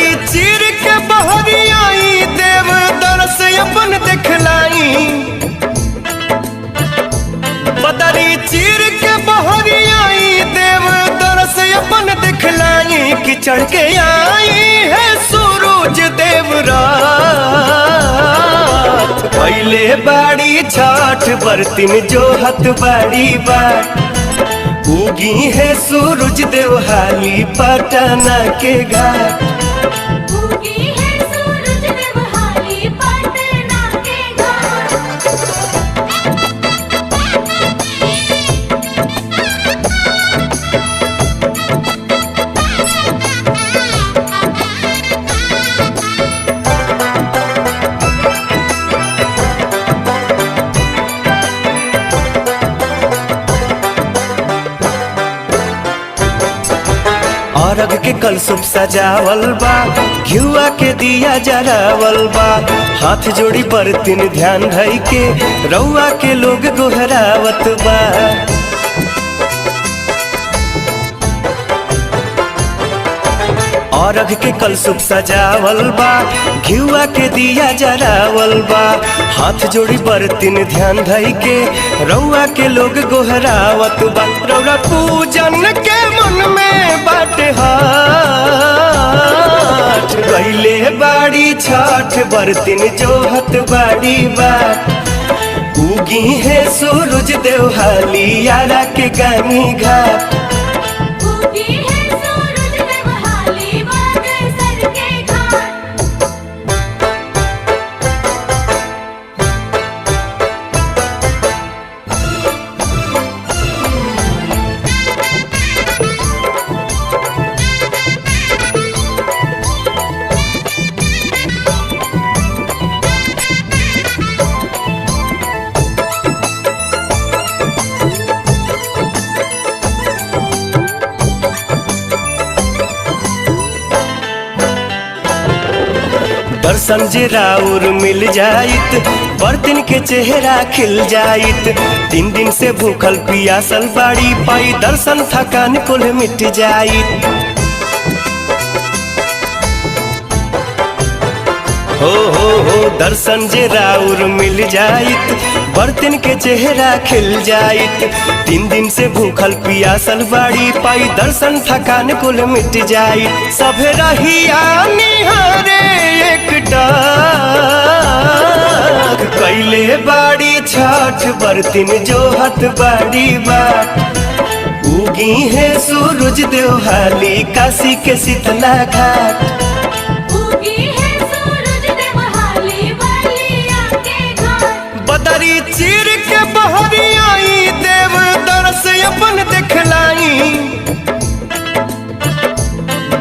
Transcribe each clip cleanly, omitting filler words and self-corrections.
बदरी चीर के बहरी आई, देव दरस अपन दिखलाई। बदरी चीर के बहरी आई, देव दरस अपन दिखलाई। कि चढ़ के आई है सूरज देव रात, पहले बाड़ी छठ बरतिन जो हत बाड़ी बाट। उगी है सूरज देव हाली पटना के घाट। उगी है सूरज देव हाली पटना के घाट। अरग के कलसुप सजावल बा, घिउआ के दिया जरावल बा। हाथ जोड़ी बरतिन ध्यान धई के रउआ के लोग गोहरावत बा। अरग के कलसुप सजावल बा, घिउआ के दिया जरावल बा। हाथ जोड़ी बरतिन ध्यान धई के रउआ के लोग गोहरावत बा। रउआ पूजन के मन में बाटे हाथ, गइले बाड़ी छठ बरतिन जोहत बाड़ी बाट। उगी है सूरज देव हाली यारा के गानी घाट। उगी है सूरज देव हाली बागेश्वर के घाट। दर्शन जे राउर मिल जाइत, बर्तन के चेहरा खिल जाइत। 3 दिन से भूखल पियासल बाड़ी, पाई दर्शन थकान कुल मिट जाइत। हो दर्शन जे राउर मिल जाइत, बर्तन के चेहरा खिल जाइत। 3 दिन से भूखल पियासल बाड़ी, पाई दर्शन थकान कुल मिट जाइत। सभे रहिया निहारे कैले बाड़ी छठ बरतिन जोहत बाड़ी बाट। उगी है सूरज देव हाली काशी के शीतला घाट। उगी है सूरज देव हाली बलिया के घाट। बदरी चीर के बहरी आई, देव दरस अपन दिखलाई।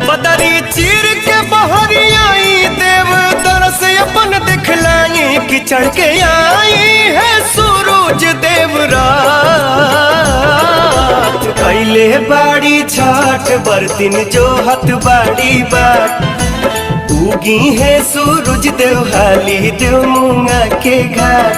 बदरी चीर के बहरी आई, देव दरस अपन दिखलाई। कि चढ़ के आई है सूरज देव रात, कैले बाड़ी छठ बरतिन जोहत बाड़ी बाट। उगी है सूरज देव हाली देव मुंगा के घाट।